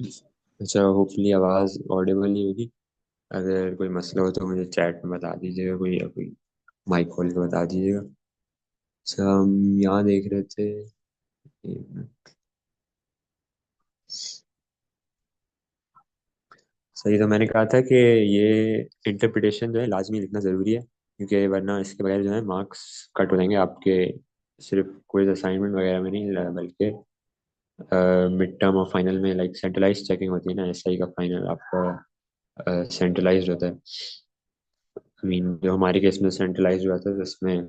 अच्छा, होपफुली आवाज़ ऑडिबल नहीं होगी। अगर कोई मसला हो तो मुझे चैट में बता दीजिएगा, कोई या कोई माइक खोल के बता दीजिएगा। अच्छा, हम यहाँ देख रहे थे। एक मिनट। सही, तो मैंने कहा था कि ये इंटरप्रिटेशन जो है लाजमी लिखना ज़रूरी है, क्योंकि वरना इसके बगैर जो है मार्क्स कट हो जाएंगे आपके। सिर्फ क्विज असाइनमेंट वगैरह में नहीं, बल्कि मिड टर्म और फाइनल में लाइक सेंट्रलाइज चेकिंग होती है ना, एसआई का फाइनल आपका सेंट्रलाइज्ड होता है। आई मीन जो हमारे केस में सेंट्रलाइज हुआ था, तो इसमें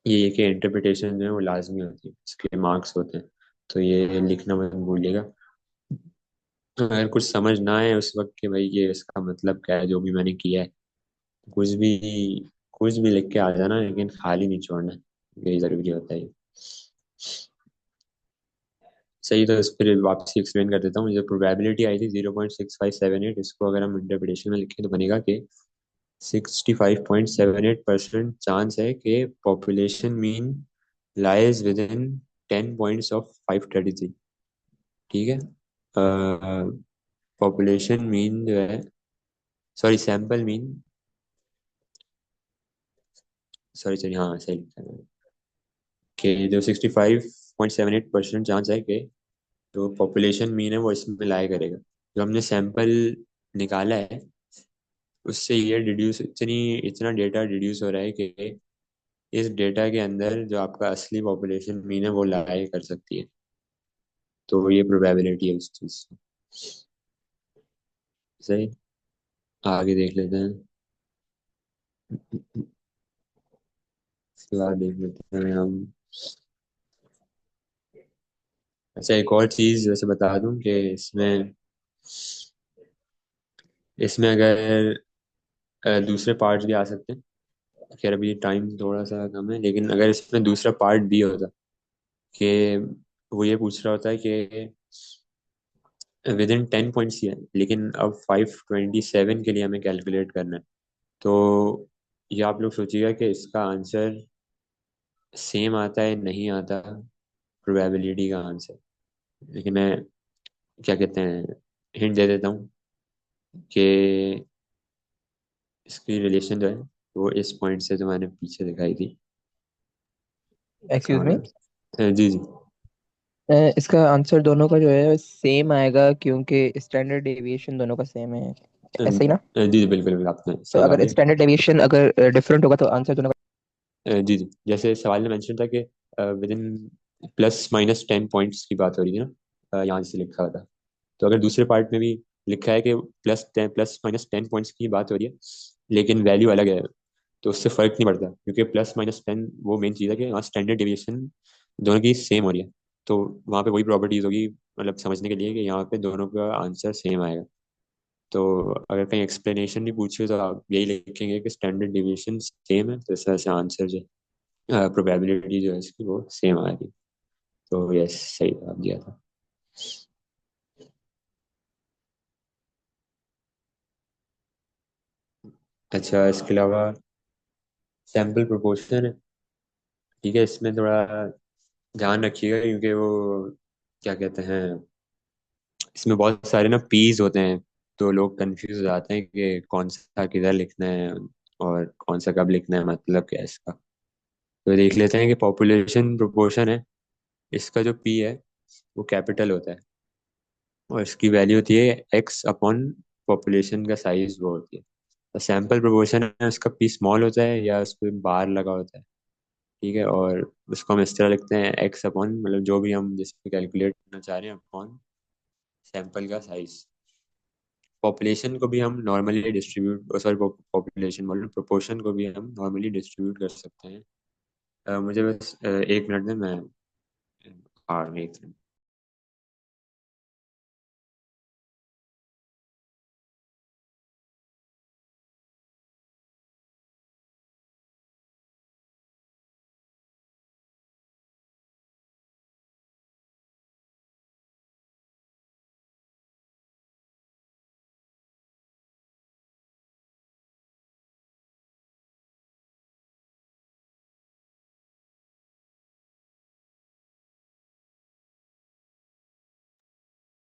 ये कि इंटरप्रिटेशन जो है वो लाजमी होती है, इसके मार्क्स होते हैं। तो ये लिखना मत भूलिएगा। अगर कुछ समझ ना आए उस वक्त कि भाई ये इसका मतलब क्या है जो भी मैंने किया है, कुछ भी कुछ भी लिख के आ जाना, लेकिन खाली नहीं छोड़ना। यही जरूरी होता है। सही, तो इस पर वापसी एक्सप्लेन कर देता हूँ। जो प्रोबेबिलिटी आई थी 0.6578, इसको अगर हम इंटरप्रिटेशन में लिखें तो बनेगा कि 65.78% चांस है कि population mean lies with in 10 points of 533। ठीक है। पॉपुलेशन मीन जो है, sorry sample mean, sorry sorry, हाँ सही लिखा है कि जो 65.78% चांस है कि जो पॉपुलेशन मीन है वो इसमें लाई करेगा। जो हमने सैंपल निकाला है उससे ये डिड्यूस, इतना डेटा डिड्यूस हो रहा है कि इस डेटा के अंदर जो आपका असली पॉपुलेशन मीन है वो लाई कर सकती है। तो ये प्रोबेबिलिटी है उस चीज़ की। सही। आगे देख लेते हैं। इसके बाद देख लेते हैं हम। अच्छा, एक और चीज़ वैसे बता दूं कि इसमें इसमें अगर दूसरे पार्ट्स भी आ सकते हैं। खैर अभी टाइम थोड़ा सा कम है, लेकिन अगर इसमें दूसरा पार्ट भी होता कि वो ये पूछ रहा होता है कि विद इन 10 पॉइंट्स ही है, लेकिन अब 527 के लिए हमें कैलकुलेट करना है। तो ये आप लोग सोचिएगा कि इसका आंसर सेम आता है नहीं आता, प्रोबेबिलिटी का आंसर। लेकिन मैं क्या कहते हैं, हिंट दे देता हूँ कि इसकी रिलेशन जो है वो इस पॉइंट से जो मैंने पीछे दिखाई थी। एक्सक्यूज कहाँ मी। गया? जी जी। इसका आंसर दोनों का जो है सेम आएगा, क्योंकि स्टैंडर्ड डेविएशन दोनों का सेम है। ऐसे ही ना? जी जी, बिल्कुल बिल्कुल, आपने तो सही बात अगर है। स्टैंडर्ड डेविएशन अगर डिफरेंट होगा तो आंसर दोनों जी जी, जैसे सवाल ने मेंशन था कि विद इन +-10 पॉइंट्स की बात हो रही थी ना, यहाँ से लिखा हुआ था। तो अगर दूसरे पार्ट में भी लिखा है कि +10 +-10 पॉइंट्स की बात हो रही है, लेकिन वैल्यू अलग है, तो उससे फर्क नहीं पड़ता, क्योंकि +-10 वो मेन चीज़ है कि वहाँ स्टैंडर्ड डेविएशन दोनों की सेम हो रही है। तो वहाँ पे वही प्रॉपर्टीज होगी, मतलब समझने के लिए कि यहाँ पे दोनों का आंसर सेम आएगा। तो अगर कहीं एक्सप्लेनेशन भी पूछे तो आप यही लिखेंगे कि स्टैंडर्ड डेविएशन सेम है, तो इस वजह से आंसर जो प्रोबेबिलिटी जो है इसकी वो सेम आ रही है। तो यस, सही जवाब दिया था। अच्छा, इसके अलावा सैम्पल प्रोपोर्शन है। ठीक है, इसमें थोड़ा ध्यान रखिएगा, क्योंकि वो क्या कहते हैं, इसमें बहुत सारे ना पीस होते हैं। तो लोग कंफ्यूज हो जाते हैं कि कौन सा किधर लिखना है और कौन सा कब लिखना है, मतलब क्या है इसका। तो देख लेते हैं कि पॉपुलेशन प्रोपोर्शन है, इसका जो पी है वो कैपिटल होता है, और इसकी वैल्यू होती है x/, पॉपुलेशन का साइज वो होती है। तो सैम्पल प्रोपोर्शन है, उसका पी स्मॉल होता है या उस पर बार लगा होता है। ठीक है, और उसको हम इस तरह लिखते हैं x/, मतलब जो भी हम जिस पे कैलकुलेट करना चाह रहे हैं, अपॉन सैंपल का साइज। पॉपुलेशन को भी हम नॉर्मली डिस्ट्रीब्यूट, सॉरी पॉपुलेशन बोल रहा हूँ, प्रोपोर्शन को भी हम नॉर्मली डिस्ट्रीब्यूट कर सकते हैं। मुझे बस 1 मिनट में मैं, हाँ 1 मिनट।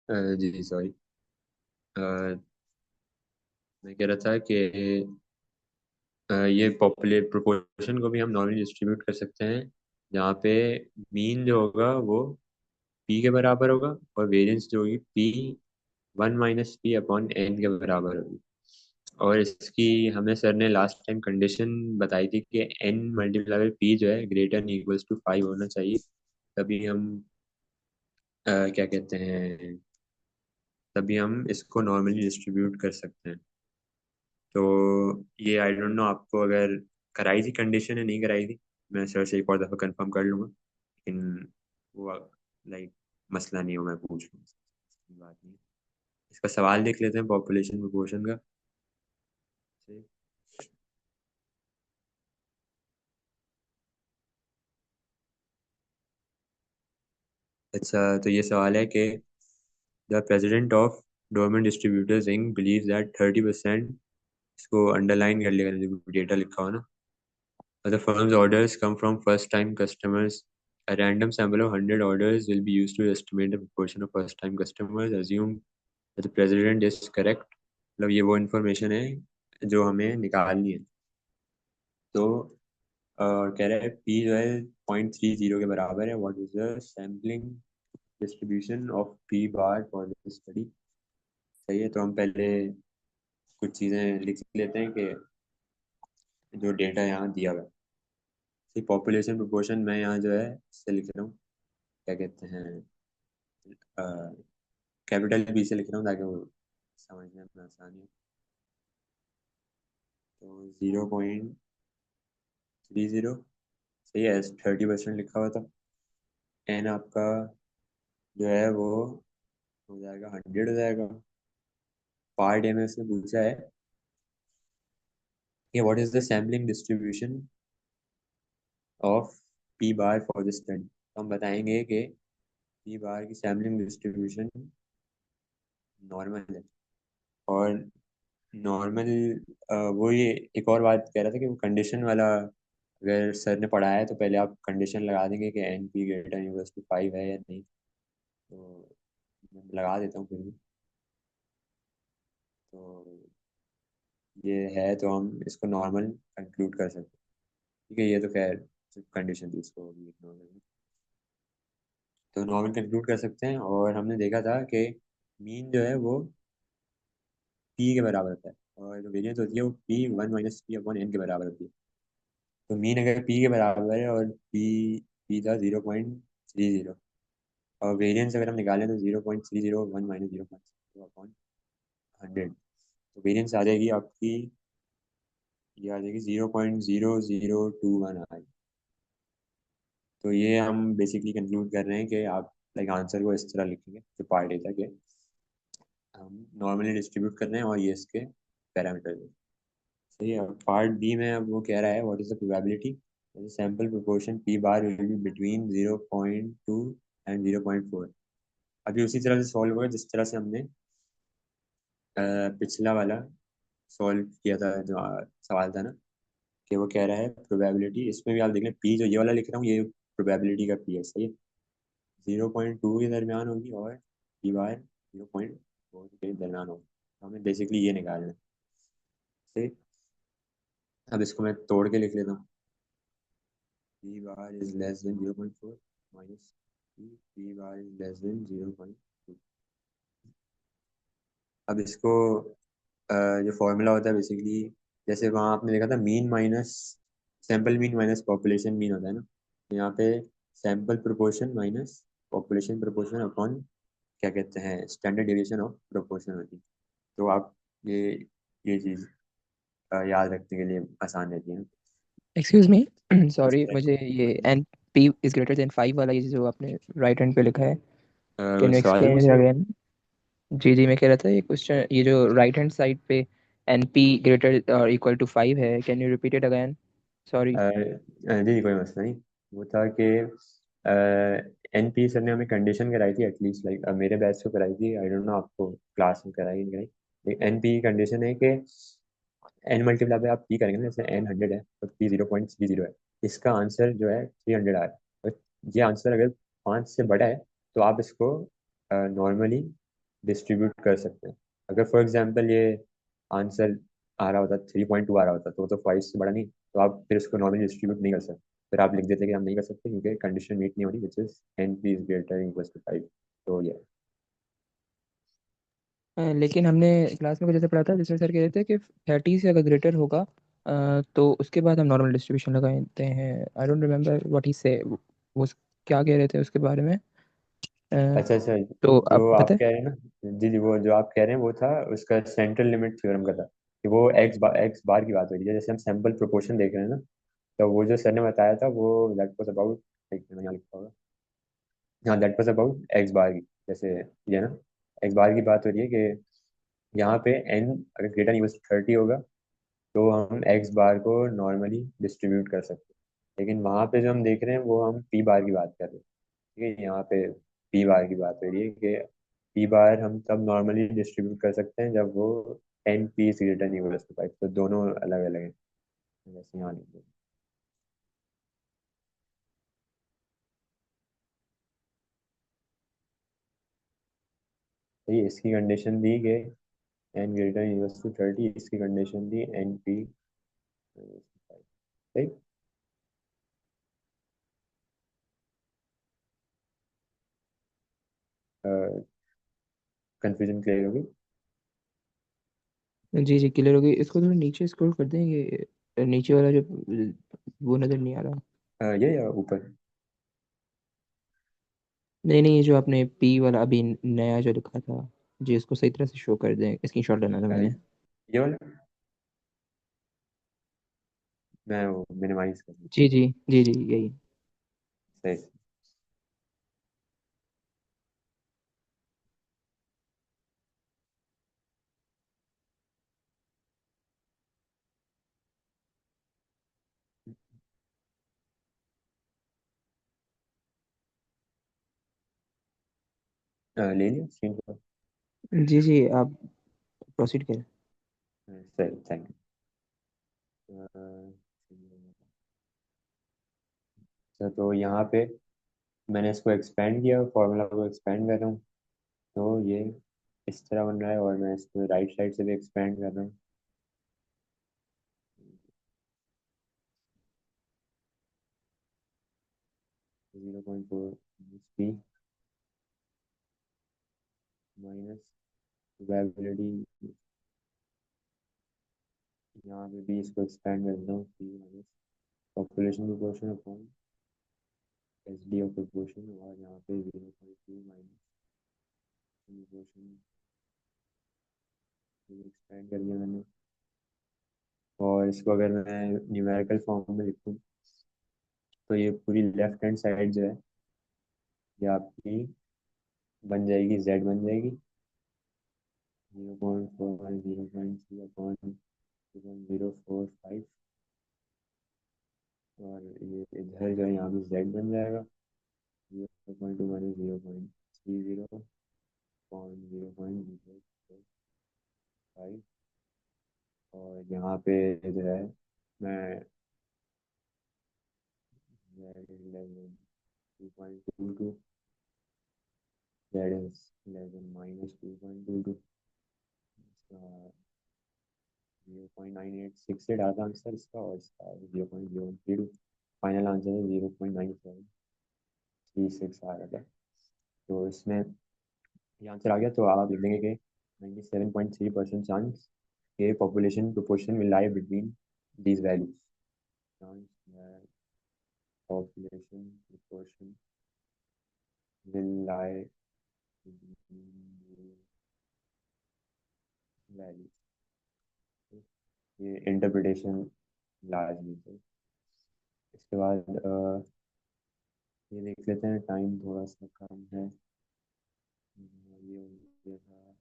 जी सॉरी। मैं कह रहा था कि ये पॉपुलर प्रोपोर्शन को भी हम नॉर्मली डिस्ट्रीब्यूट कर सकते हैं, जहाँ पे मीन जो होगा वो पी के बराबर होगा और वेरिएंस जो होगी P one minus P upon N के बराबर होगी। और इसकी हमें सर ने लास्ट टाइम कंडीशन बताई थी कि एन मल्टीप्लाई बाई पी जो है ग्रेटर एन इक्वल्स टू 5 होना चाहिए, तभी हम क्या कहते हैं, तभी हम इसको नॉर्मली डिस्ट्रीब्यूट कर सकते हैं। तो ये आई डोंट नो आपको अगर कराई थी कंडीशन या नहीं कराई थी, मैं सर से एक और दफ़ा कंफर्म कर लूँगा, लेकिन वो लाइक मसला नहीं हो, मैं पूछ लूँ, बात नहीं है। इसका सवाल देख लेते हैं पॉपुलेशन प्रोपोर्शन का। अच्छा, तो ये सवाल है कि the president of dormant distributors Inc believe that 30%, इसको अंडरलाइन कर लेगा जो डेटा लिखा हो ना, the firm's orders come from first time customers. A random sample of 100 orders will be used to estimate the proportion of first time customers. Assume that the president is correct. मतलब ये वो information है जो हमें निकालनी है। तो कह रहा है पी जो है 0.30 के बराबर है। What is the sampling distribution of P bar for this study. सही है, तो हम पहले कुछ चीज़ें लिख लेते हैं कि जो डेटा यहाँ दिया हुआ है। पॉपुलेशन प्रोपोर्शन मैं यहाँ जो है इससे लिख रहा हूँ, क्या कहते हैं, कैपिटल बी से लिख रहा हूँ ताकि वो समझने में आसानी हो। तो 0.30 सही है, 30% लिखा हुआ था। एन आपका जो है वो हो जाएगा 100 हो जाएगा। पार्ट ए में उसने पूछा है कि what is the sampling distribution of P bar for the study. तो हम बताएंगे कि पी बार की सैम्पलिंग डिस्ट्रीब्यूशन नॉर्मल है। और नॉर्मल, वो ये एक और बात कह रहा था कि वो कंडीशन वाला अगर सर ने पढ़ाया है तो पहले आप कंडीशन लगा देंगे कि N P greater equals to 5 है या नहीं। तो मैं लगा देता हूँ फिर भी। तो ये है, तो हम इसको नॉर्मल कंक्लूड कर सकते हैं। ठीक है, ये तो खैर कंडीशन थी, इसको भी इग्नोर करेंगे। तो नॉर्मल कंक्लूड कर सकते हैं, और हमने देखा था कि मीन जो है वो पी के बराबर होता है, और जो वेरिएंस होती है वो P one minus P upon N के बराबर होती है। तो मीन अगर पी के बराबर है और पी था 0.30, और वेरिएंस अगर हम निकालें तो 0.301 माइनस 0.0 अपॉन 100, तो वेरिएंस आ जाएगी आपकी, ये आ जाएगी 0.0021 आ जाएगी। तो ये हम बेसिकली कंक्लूड कर रहे हैं कि आप लाइक आंसर को इस तरह लिखेंगे जो पार्ट ए था कि हम नॉर्मली डिस्ट्रीब्यूट कर रहे हैं और ये इसके पैरामीटर है। सही है। पार्ट बी में अब वो कह रहा है what is the probability sample proportion P bar will be between 0.2 and 0.4। अभी उसी तरह से सॉल्व होगा जिस तरह से हमने पिछला वाला सॉल्व किया था, जो सवाल था ना, कि वो कह रहा है प्रोबेबिलिटी, इसमें भी आप देख लें पी जो ये वाला लिख रहा हूँ ये प्रोबेबिलिटी का पी है। सही है, 0.2 के दरमियान होगी और पी बार 0.4 के दरमियान होगी। तो हमें बेसिकली ये निकालना है। सही, अब इसको मैं तोड़ के लिख लेता हूँ। P bar is less than 0.4 minus P bar is less than 0.2। अब इसको जो फॉर्मूला होता है बेसिकली, जैसे वहाँ आपने देखा था mean minus sample mean minus population mean होता है ना, तो यहाँ पे sample proportion minus population proportion upon क्या कहते हैं स्टैंडर्ड डेविएशन ऑफ प्रोपोर्शन होती है। तो आप ये चीज़ याद रखने के लिए आसान रहती है। एक्सक्यूज मी, इस सॉरी, तरह मुझे ये की N P is greater than 5 वाला ये जो आपने राइट हैंड पे लिखा है, कैन यू सवाल है एक्सप्लेन इट मुझसे। अगेन? जी जी, मैं कह रहा था ये क्वेश्चन, ये जो राइट हैंड साइड पे एन पी ग्रेटर और इक्वल टू 5 है, can you repeat it again? Sorry. जी कोई मसला नहीं। वो था कि एन पी सर ने हमें कंडीशन कराई थी, एटलीस्ट लाइक मेरे बैच को कराई थी, आई डोंट नो आपको क्लास में कराई नहीं कराई। एन पी की कंडीशन है कि एन मल्टीप्लाई पे आप पी करेंगे ना, जैसे एन 100 है तो पी 0.30 है। इसका आंसर जो है 300 आ रहा है, और ये आंसर अगर 5 से बड़ा है तो आप इसको नॉर्मली डिस्ट्रीब्यूट कर सकते हैं। अगर फॉर एग्जांपल ये आंसर आ रहा होता, 3.2 आ रहा होता, तो वो तो 5 से बड़ा नहीं, तो आप फिर उसको नॉर्मली डिस्ट्रीब्यूट नहीं कर सकते। फिर आप लिख देते कि हम नहीं कर सकते क्योंकि कंडीशन मीट नहीं होनी, which is N P is greater equal to 5। तो ये लेकिन हमने क्लास में कुछ ऐसे पढ़ा था जिसमें सर कह रहे थे कि 30 से अगर ग्रेटर होगा तो उसके बाद हम नॉर्मल डिस्ट्रीब्यूशन लगाते हैं। I don't remember what he से, वो क्या कह रहे थे उसके बारे में। अ, अच्छा अच्छा। तो जो आप आप पता है। कह रहे हैं ना, जी जी, वो जो आप कह रहे हैं वो था उसका सेंट्रल लिमिट थ्योरम का था, कि वो एक्स बार की बात हो रही है, जैसे हम सैम्पल प्रोपोर्शन देख रहे हैं ना। तो वो जो सर ने बताया था वो दैट वाज अबाउट, एक मैंने यहाँ लिखा होगा, हाँ दैट वाज अबाउट एक्स बार की। जैसे ये ना, एक्स बार की बात हो रही है कि यहाँ पे एन अगर ग्रेटर इक्वल टू 30 होगा तो हम एक्स बार को नॉर्मली डिस्ट्रीब्यूट कर सकते हैं। लेकिन वहाँ पे जो हम देख रहे हैं वो हम पी बार की बात कर रहे हैं। ठीक है, यहाँ पे पी बार की बात हो रही है कि पी बार हम तब नॉर्मली डिस्ट्रीब्यूट कर सकते हैं जब वो N P is greater equal to 5। तो दोनों अलग अलग हैं, जैसे यहाँ लिख दो। तो ये इसकी कंडीशन दी कि एन ग्रेटर इक्वल टू 30, इसकी कंडीशन दी एन पी। ठीक। कंफ्यूजन क्लियर होगी। जी जी क्लियर हो गई। इसको थोड़ा नीचे स्क्रॉल कर देंगे, नीचे वाला जो वो नज़र नहीं आ रहा। ये या ऊपर। नहीं नहीं, ये जो आपने पी वाला अभी नया जो लिखा था, जी इसको सही तरह से शो कर दें, स्क्रीनशॉट लेना था अ, मैंने। ये वाला मैं वो मिनिमाइज कर जी जी जी जी यही। सही। ले लिया स्क्रीन पर। जी जी आप प्रोसीड करें। सही, थैंक यू। अच्छा, तो यहाँ पे मैंने इसको एक्सपेंड किया, फॉर्मूला को एक्सपेंड कर रहा हूँ। तो ये इस तरह बन रहा है, और मैं इसको राइट साइड से भी एक्सपेंड कर रहा हूँ। 0.4 पी माइनस प्रोबेबिलिटी, यहाँ पे भी इसको एक्सपेंड कर देता हूँ, P minus population proportion upon H D of proportion, और यहाँ पे 0.2 माइनस प्रोपोर्शन एक्सपेंड कर दिया मैंने। और इसको अगर मैं न्यूमेरिकल फॉर्म में लिखूँ तो ये पूरी लेफ्ट हैंड साइड जो है ये आपकी बन जाएगी, जेड बन जाएगी 0.4 0.3 अपॉन 0.045। और ये इधर जो है यहाँ भी जेड बन जाएगा 0.2 माइनस 0.30 अपॉन 0.045। और यहाँ पे जो है मैं Z is less than 2.22, Z is less than minus 2.22, 0.98 से डाला आंसर इसका, और इसका 0.032। फाइनल आंसर है 0.9736 आ रहा था। तो इसमें ये आंसर आ गया, तो आप लिख देंगे कि 97.3% चांस के population proportion will lie between these values. Chance that population proportion will lie between values. ये इंटरप्रिटेशन लार्जली है। इसके बाद ये देख लेते हैं, टाइम थोड़ा सा कम है। ये हो गया था।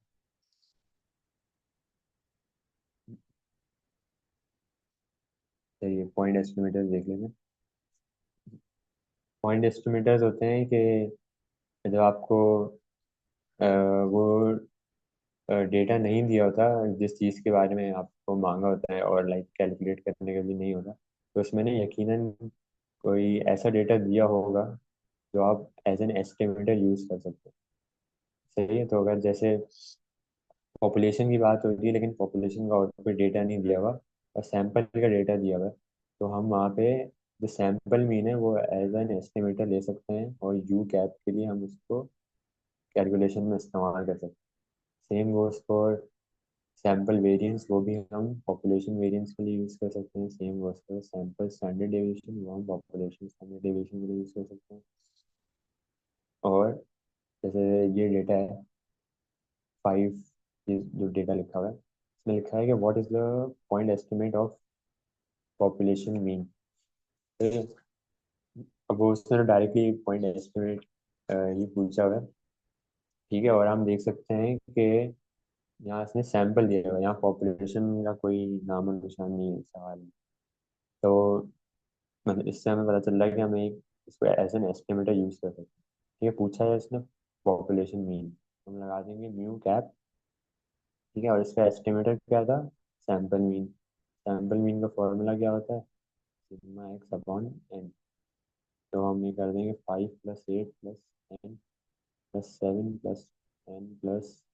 चलिए पॉइंट एस्टिमेटर्स देख लेते हैं। पॉइंट एस्टिमेटर्स होते हैं कि जब आपको वो डेटा नहीं दिया होता, जिस चीज़ के बारे में आपको मांगा होता है और लाइक कैलकुलेट करने का भी नहीं होता, तो उसमें ना यकीनन कोई ऐसा डेटा दिया होगा जो आप एज एन एस्टिमेटर यूज़ कर सकते हो। सही है। तो अगर जैसे पॉपुलेशन की बात होती है लेकिन पॉपुलेशन का और कोई डेटा नहीं दिया हुआ और सैंपल का डेटा दिया हुआ है, तो हम वहाँ पे जो सैंपल मीन है वो एज एन एस्टिमेटर ले सकते हैं और यू कैप के लिए हम उसको कैलकुलेशन में इस्तेमाल कर सकते हैं। Same goes for sample variance, वो भी हम पॉपुलेशन वेरिएंस के लिए यूज़ कर सकते हैं। Same goes for sample standard deviation, वो हम पॉपुलेशन स्टैंडर्ड डेविएशन के लिए यूज़ कर सकते हैं। और जैसे ये डेटा है 5, ये जो डेटा लिखा हुआ है इसमें लिखा है कि what is the point estimate of population mean. अब वो उसने डायरेक्टली पॉइंट एस्टिमेट ये पूछा हुआ है, ठीक है। और हम देख सकते हैं कि यहाँ इसने सैंपल दिया हुआ है, यहाँ पॉपुलेशन का कोई नामो निशान नहीं है सवाल में। तो मतलब इससे हमें पता चल रहा है कि हमें इसको एज एन एस्टिमेटर यूज कर सकते हैं। ठीक है, पूछा है इसने पॉपुलेशन मीन, हम लगा देंगे म्यू कैप। ठीक है, और इसका एस्टिमेटर क्या था, सैंपल मीन। सैंपल मीन का फॉर्मूला क्या होता है, सिग्मा एक्स अपॉन एन। तो हम ये कर देंगे 5 + 8 + एन +7 +10 +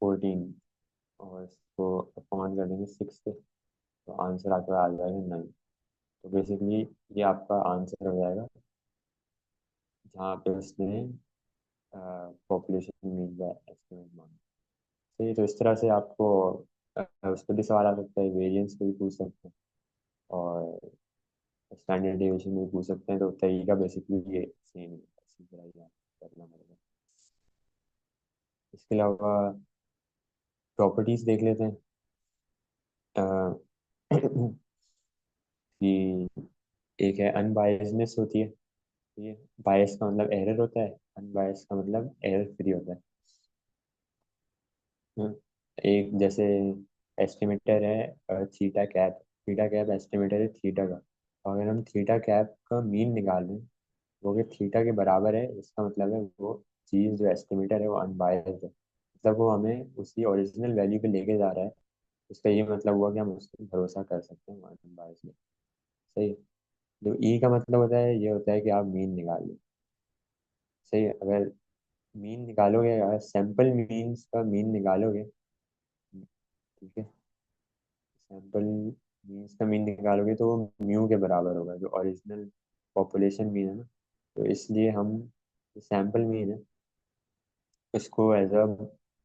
14, और इसको अपॉन कर देंगे 6 से, तो आंसर आपका आ जाएगा 9। तो बेसिकली ये आपका आंसर हो जाएगा जहाँ पे उसने पॉपुलेशन मीन का एस्टिमेट मांगा। सही, तो इस तरह से आपको उस पर भी सवाल आ सकता है, वेरिएंस पे भी पूछ सकते हैं और स्टैंडर्ड डेविएशन में भी पूछ सकते हैं। तो तरीका बेसिकली ये सेम है, इसी तरह ही आपको करना पड़ेगा। इसके अलावा प्रॉपर्टीज देख लेते हैं। अ, कि एक है अनबायसनेस होती है। ये बायस का मतलब एरर होता है, अनबायस का मतलब एरर फ्री होता है। हम्म, एक जैसे एस्टिमेटर है theta cap. Theta cap estimator है थीटा का। अगर हम थीटा कैप का मीन निकाल लें, वो अगर थीटा के बराबर है, इसका मतलब है वो चीज़ जो एस्टिमेटर है वो अनबायस्ड है, मतलब वो हमें उसी ओरिजिनल वैल्यू पे लेके जा रहा है। उसका ये मतलब हुआ कि हम उस पर भरोसा कर सकते हैं अनबायस्ड है। सही है। जो ई का मतलब होता है, ये होता है कि आप मीन निकाल लो। सही है, अगर मीन निकालोगे, अगर सैंपल मीन्स का मीन निकालोगे, ठीक है, सैंपल मीन्स का मीन निकालोगे तो वो म्यू के बराबर होगा, जो ओरिजिनल पॉपुलेशन मीन है ना। तो इसलिए हम सैंपल मीन है उसको as a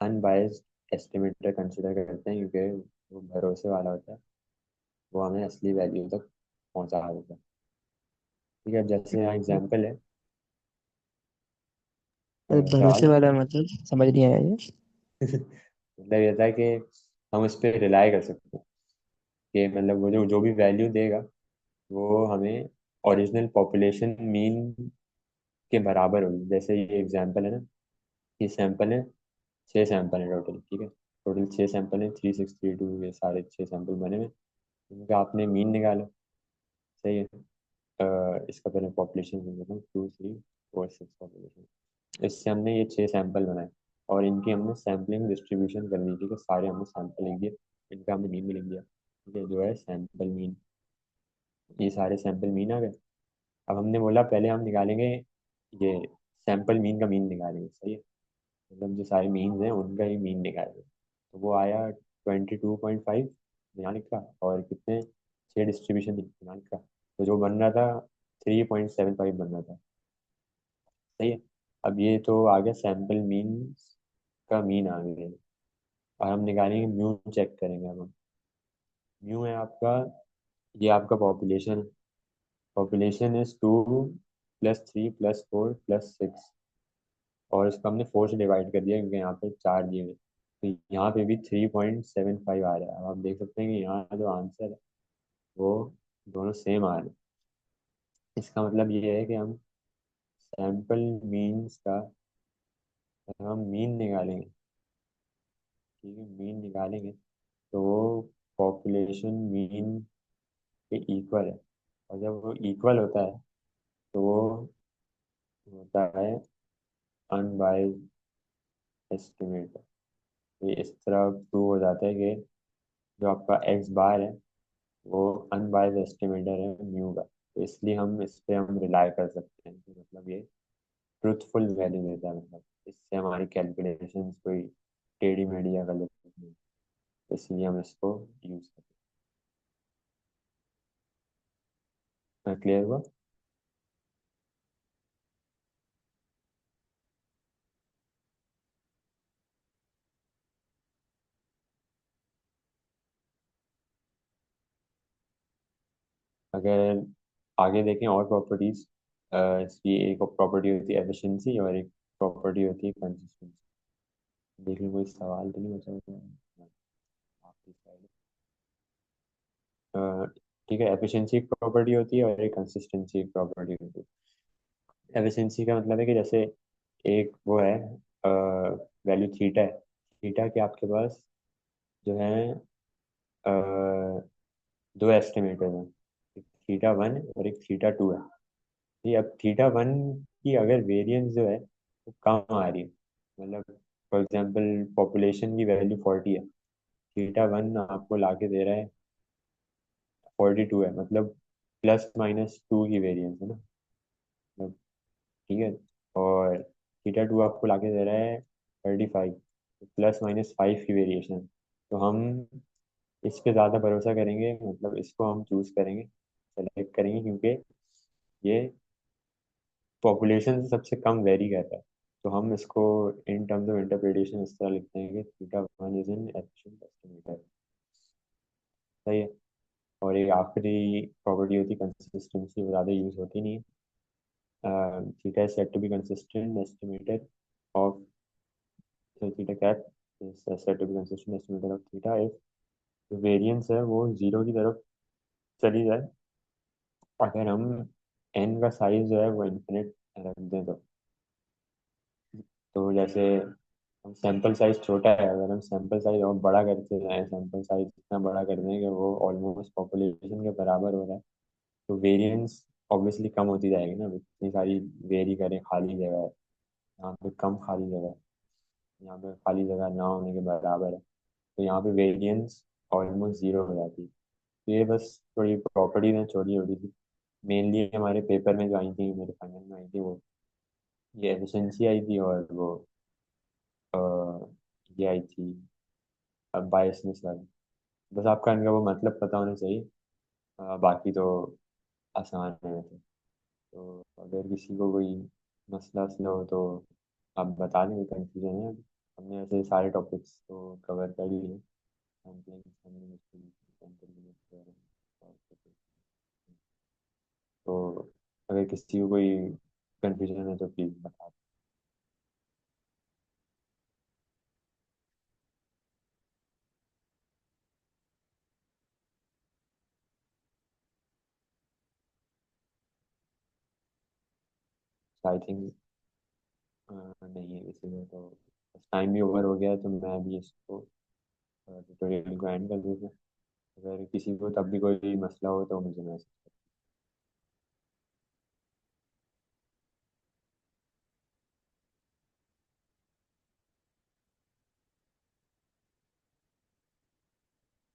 unbiased estimator consider करते हैं, क्योंकि वो भरोसे वाला होता है, वो हमें असली वैल्यू तक पहुंचा देता है। ठीक है, जैसे यहाँ एग्जाम्पल है भरोसे राज। वाला मतलब समझ नहीं आया ये। मतलब ये था कि हम उस पर रिलाई कर सकते हैं कि मतलब वो जो जो भी वैल्यू देगा वो हमें ओरिजिनल पॉपुलेशन मीन के बराबर होगी। जैसे ये एग्जाम्पल है ना, ये सैंपल है, 6 सैंपल है टोटल। ठीक है, टोटल 6 सैंपल है, 3 6 3 2, ये सारे 6 सैंपल बने हुए, इनका आपने मीन निकाला। सही है। इसका पहले पॉपुलेशन देता हूँ, 2 3 4 6 पॉपुलेशन। इससे हमने ये 6 सैंपल बनाए और इनकी हमने सैम्पलिंग डिस्ट्रीब्यूशन कर दी। ठीक है, सारे हमने सैंपल लिख दिए, इनका हमने मीन भी लिख दिया। ठीक है, जो है सैंपल मीन, ये सारे सैंपल मीन आ गए। अब हमने बोला पहले हम निकालेंगे ये सैंपल मीन का मीन निकालेंगे। सही है, मतलब जो सारे मीन्स हैं उनका ही मीन निकालेंगे। तो वो आया 22.5 यहाँ लिखा, और कितने 6 डिस्ट्रीब्यूशन यहाँ लिखा, तो जो बन रहा था 3.75 बन रहा था। सही है। अब ये तो आ गया सैंपल मीन का मीन आ गया, और हम निकालेंगे म्यू, चेक करेंगे अब हम। म्यू है आपका, ये आपका पॉपुलेशन, पॉपुलेशन इज 2 + 3 + 4 + 6, और इसको हमने 4 से डिवाइड कर दिया क्योंकि यहाँ पे 4 दिए हुए हैं। तो यहाँ पे भी 3.75 आ रहा है। अब आप देख सकते हैं कि यहाँ जो आंसर है वो दोनों सेम आ रहे हैं। इसका मतलब ये है कि हम सैंपल मीन्स का, अगर हम मीन निकालेंगे, ठीक है, मीन निकालेंगे तो वो पॉपुलेशन मीन के इक्वल है। और जब वो इक्वल होता है तो वो होता है अनबाइज्ड एस्टिमेट। ये इस तरह प्रूव हो जाता है कि जो आपका एक्स बार है वो अनबाइज्ड एस्टिमेटर है म्यू का, तो इसलिए हम इस पे हम रिलाई कर सकते हैं कि मतलब ये ट्रुथफुल वैल्यू देता है मतलब। इससे हमारी कैलकुलेशंस कोई टेढ़ी मेढ़ी या गलत नहीं, इसलिए हम इसको यूज़ करते हैं। क्लियर हुआ? अगर आगे देखें और प्रॉपर्टीज, इसकी एक प्रॉपर्टी होती है एफिशिएंसी और एक प्रॉपर्टी होती है कंसिस्टेंसी। देख लो कोई सवाल तो नहीं बचा हुआ है? आपकी side है। ठीक है, एफिशिएंसी एक प्रॉपर्टी होती है और एक कंसिस्टेंसी एक प्रॉपर्टी होती है। एफिशिएंसी का मतलब है कि जैसे एक वो है, वैल्यू थीटा है। थीटा के आपके पास जो है दो एस्टिमेटर हैं, एक थीटा वन और एक थीटा टू है। ये अब थीटा वन की अगर वेरिएंस जो है वो कम आ रही है, मतलब फॉर एग्जांपल पॉपुलेशन की वैल्यू 40 है, थीटा वन आपको ला के दे रहा है 42 है, मतलब प्लस माइनस टू की वेरिएंस है ना, मतलब ठीक है। और थीटा टू आपको ला के दे रहा है 35, प्लस माइनस फाइव की वेरिएशन। तो हम इस पे ज़्यादा भरोसा करेंगे, मतलब इसको हम चूज करेंगे, सेलेक्ट करेंगे, क्योंकि ये पॉपुलेशन से सबसे कम वेरी कर रहा है। तो हम इसको इन टर्म्स ऑफ इंटरप्रिटेशन इस तरह लिखते हैं कि theta one is an efficient estimator. सही है। और एक आखिरी प्रॉपर्टी होती है कंसिस्टेंसी, वो ज़्यादा यूज होती नहीं है। Theta is said to be consistent estimator of theta cap is said to be consistent estimator of theta if variance है वो जीरो की तरफ चली जाए, अगर हम एन का साइज जो है वो इन्फिनिट रख दें तो जैसे हम सैंपल साइज छोटा है, अगर हम सैंपल साइज और बड़ा करते जाएं, सैंपल साइज इतना बड़ा कर दें कि वो ऑलमोस्ट पॉपुलेशन के बराबर हो रहा है, तो वेरिएंस ऑब्वियसली कम होती जाएगी ना। इतनी सारी वेरी करें, खाली जगह है, यहाँ पे कम खाली जगह है, यहाँ पे खाली जगह ना होने के बराबर है, तो यहाँ पे वेरिएंस ऑलमोस्ट जीरो हो जाती है। तो ये बस थोड़ी प्रॉपर्टीज हैं छोटी छोटी सी, मेनली हमारे पेपर में जो आई थी, मेरे फाइनल में आई थी, वो ये एफिशिएंसी आई थी और वो अ, ये आई थी अब बायसनेस वाली। बस आपका इनका वो मतलब पता होना चाहिए, बाकी तो आसान है वैसे। तो अगर किसी को कोई मसला वसला हो तो आप बता दें, कंफ्यूजन है। हमने ऐसे सारे टॉपिक्स तो कवर कर लिए, सैम्पलिंग, तो अगर किसी को कोई कंफ्यूजन है तो प्लीज़ बता दें। आई थिंक नहीं है किसी को, तो टाइम भी ओवर हो गया है, तो मैं अभी इसको ट्यूटोरियल को एंड कर दूँ। अगर किसी को तब भी कोई मसला हो तो मुझे मैसेज